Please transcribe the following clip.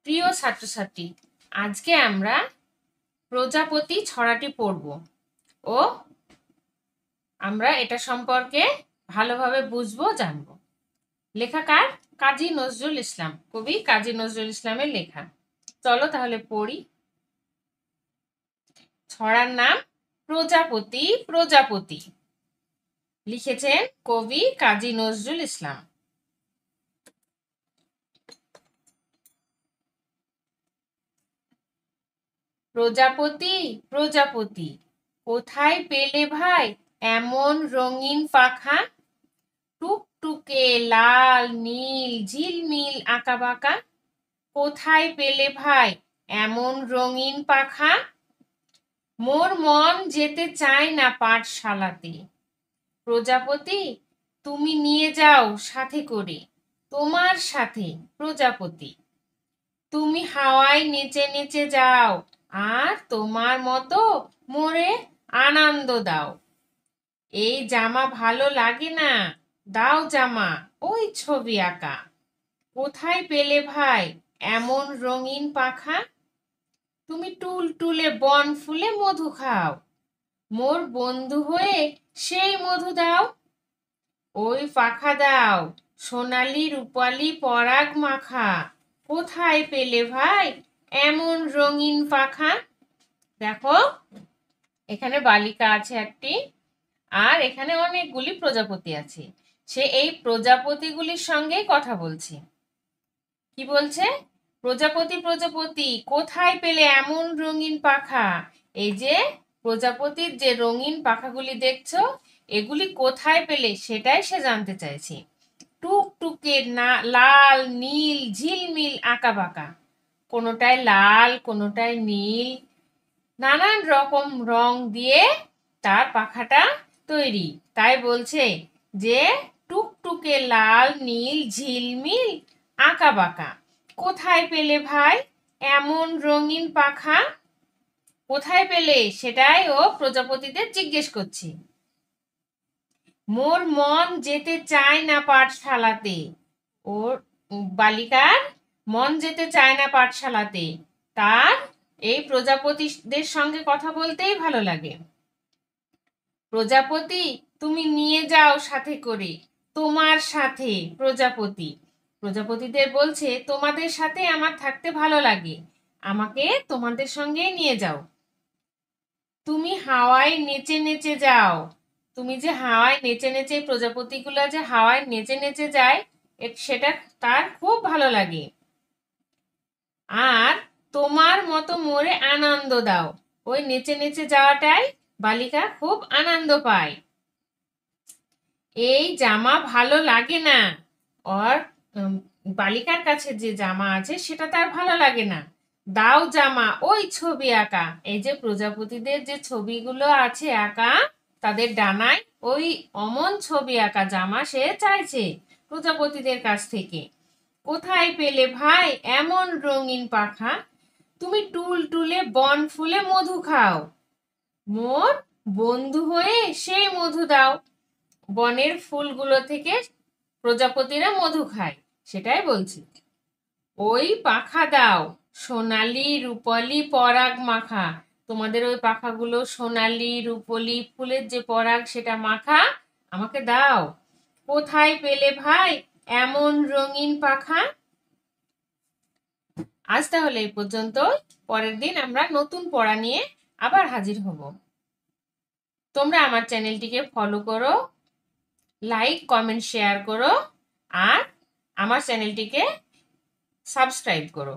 প্রিয় ছাত্রছাত্রী, আজকে আমরা প্রজাপতি ছড়াটি পড়ব ও আমরা এটা সম্পর্কে ভালোভাবে বুঝবো, জানবো। লেখাকার কাজী নজরুল ইসলাম, কবি কাজী নজরুল ইসলামের লেখা। চলো তাহলে পড়ি। ছড়ার নাম প্রজাপতি প্রজাপতি, লিখেছেন কবি কাজী নজরুল ইসলাম। প্রজাপতি প্রজাপতি, কোথায় পেলে ভাই এমন রঙিন পাখা? টুকটুকে লাল নীল ঝিলমিল আঁকাবাঁকা, কোথায় পেলে ভাই এমন রঙিন পাখা? মোর মন যেতে চায় না পাঠশালাতে, প্রজাপতি তুমি নিয়ে যাও সাথে করে, তোমার সাথে প্রজাপতি। তুমি হাওয়ায় নেচে নেচে যাও, আর তোমার মতো মোরে আনন্দ দাও। এই জামা ভালো লাগে না, দাও জামা ওই ছবি আঁকা। কোথায় পেলে ভাই এমন রঙিন পাখা? তুমি টুল টুলে বন ফুলে মধু খাও, মোর বন্ধু হয়ে সেই মধু দাও। ওই পাখা দাও সোনালি রূপালি পরাগ মাখা, কোথায় পেলে ভাই এমন রঙিন পাখা? দেখো, এখানে বালিকা আছে একটি, আর এখানে অনেকগুলি প্রজাপতি আছে। সে এই প্রজাপতিগুলির সঙ্গে কথা বলছে। কি বলছে? প্রজাপতি প্রজাপতি, কোথায় পেলে এমন রঙিন পাখা? এই যে প্রজাপতির যে রঙিন পাখাগুলি দেখছো, এগুলি কোথায় পেলে সেটাই সে জানতে চাইছে। টুকটুকে না লাল নীল ঝিলমিল আঁকাবাঁকা, কোনোটায় লাল কোনোটায় নীল, নানান রকম রং দিয়ে তার পাখাটা তৈরি। তাই বলছে যে টুকটুকে লাল নীল ঝিলমিল আঁকাবাঁকা, কোথায় পেলে ভাই এমন রঙিন পাখা? কোথায় পেলে সেটাই ও প্রজাপতিদের জিজ্ঞেস করছে। মোর মন যেতে চায় না পাঠশালাতে, ওর বালিকার মন যেতে চায় না পাঠশালাতে, তার এই প্রজাপতিদের সঙ্গে কথা বলতেই ভালো লাগে। প্রজাপতি তুমি নিয়ে যাও সাথে করে, তোমার সাথে প্রজাপতি। প্রজাপতিদের বলছে তোমাদের সাথে আমার থাকতে ভালো লাগে, আমাকে তোমাদের সঙ্গে নিয়ে যাও। তুমি হাওয়ায় নেচে নেচে যাও, তুমি যে হাওয়ায় নেচে নেচে, প্রজাপতিগুলো যে হাওয়ায় নেচে নেচে যায় সেটা তার খুব ভালো লাগে। আর তোমার মতো মোরে আনন্দ দাও, ওই নেচে নেচে যাওয়াটাই বালিকা খুব আনন্দ পায়। এই জামা ভালো লাগে না, ওর বালিকার কাছে যে জামা আছে সেটা তার ভালো লাগে না, দাও জামা ওই ছবি আঁকা। এই যে প্রজাপতিদের যে ছবিগুলো আছে আঁকা তাদের ডানায়, ওই অমন ছবি আঁকা জামা সে চাইছে প্রজাপতিদের কাছ থেকে। কোথায় পেলে ভাই এমন রঙিন পাখা? তুমি টুল টুলে বন ফুলে মধু খাও, মোর বন্ধু হয়ে সেই মধু দাও। বনের ফুলগুলো থেকে প্রজাপতিরা মধু খায়, সেটাই বলছি। ওই পাখা দাও সোনালি রূপালি পরাগ মাখা, তোমাদের ওই পাখাগুলো সোনালি রূপালি ফুলের যে পরাগ সেটা মাখা আমাকে দাও। কোথায় পেলে ভাই এমন রঙিন পাখা? আজ তাহলে এই পর্যন্ত। পরের দিন আমরা নতুন পড়া নিয়ে আবার হাজির হব। তোমরা আমার চ্যানেলটিকে ফলো করো, লাইক কমেন্ট শেয়ার করো, আর আমার চ্যানেলটিকে সাবস্ক্রাইব করো।